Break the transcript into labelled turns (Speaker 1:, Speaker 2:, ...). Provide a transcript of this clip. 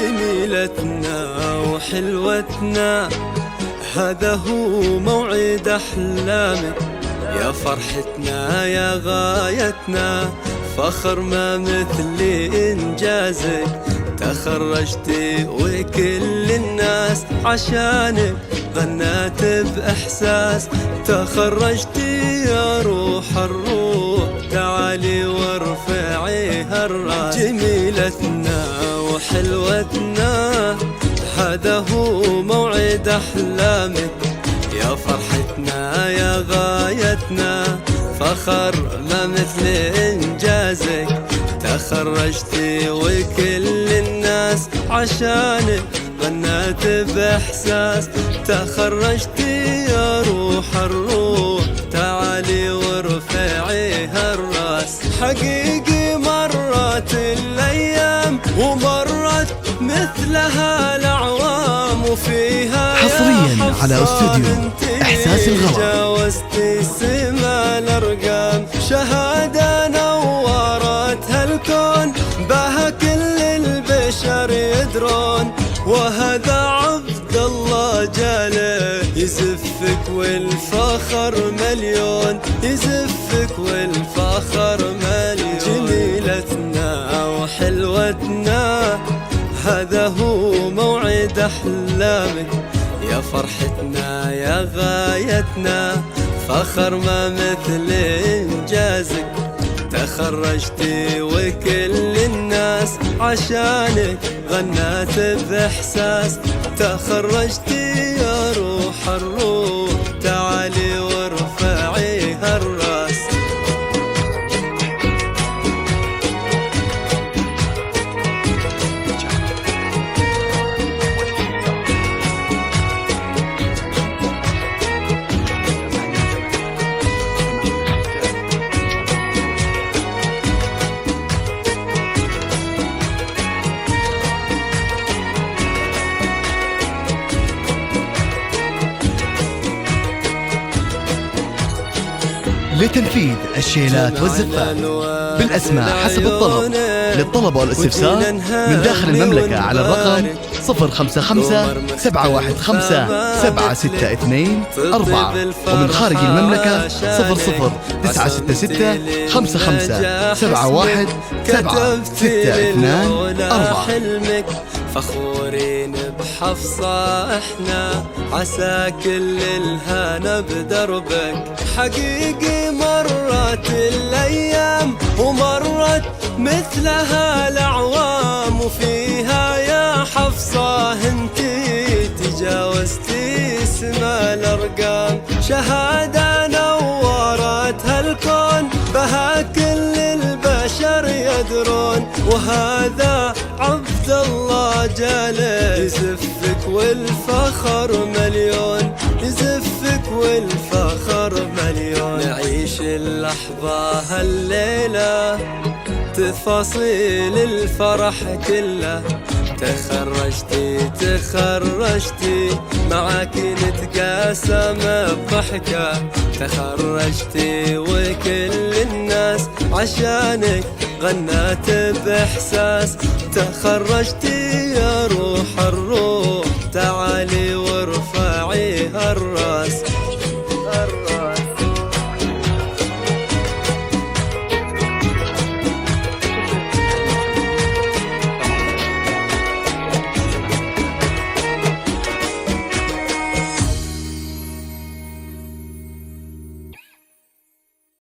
Speaker 1: جميلتنا وحلوتنا هذا هو موعد أحلامك، يا فرحتنا يا غايتنا، فخر ما مثل إنجازك. تخرجتي وكل الناس عشانك غنات بإحساس. تخرجتي يا روح الروح تعالي وارفعي هالراس. جميلتنا وحلوتنا هذا هو موعد أحلامك، يا فرحتنا يا غايتنا، فخر ما مثل إنجازك. تخرجتي وكل الناس عشانك غنات بإحساس. تخرجتي يا روح الروح تعالي وارفعي هالراس. حقيقي مرت الأيام ومرت مثلها الأعوام، وفيها
Speaker 2: حصريا على استوديو إحساس الغرام
Speaker 1: جاوزتي السما الأرقام. شهادة نورت هالكون بها كل البشر يدرون، وهذا عبد الله جاله يزفك والفخر مليون، يزفك والفخر مليون. جميلتنا وحلوتنا هذا هو موعد أحلامك، يا فرحتنا يا غايتنا، فخر ما مثل إنجازك. تخرجتي وكل الناس عشانك غنات بإحساس. تخرجتي يا روح الروح تعالي وارفعي هالراس.
Speaker 2: لتنفيذ الشيلات والزفات بالأسماء حسب الطلب. للطلب والاستفسار من داخل المملكة على الرقم 055 715 762 4، ومن خارج المملكة 00 966 55 71 762 4.
Speaker 1: فخورين بحفصة احنا، عسى كل الهنا بدربك. حقيقي مرت الأيام ومرت مثلها الأعوام، وفيها يا حفصة انتي تجاوزتي سما الأرقام. شهادة نورت هالكون بها كل البشر يدرون، وهذا عبد الله جاله يزفك والفخر مليون، يزفك والفخر مليون. نعيش اللحظة هالليلة تفاصيل الفرح كله. تخرجتي معاك نتقاسم بضحكة. تخرجتي وكل الناس عشانك غنات بإحساس. تخرجتي يا روح الروح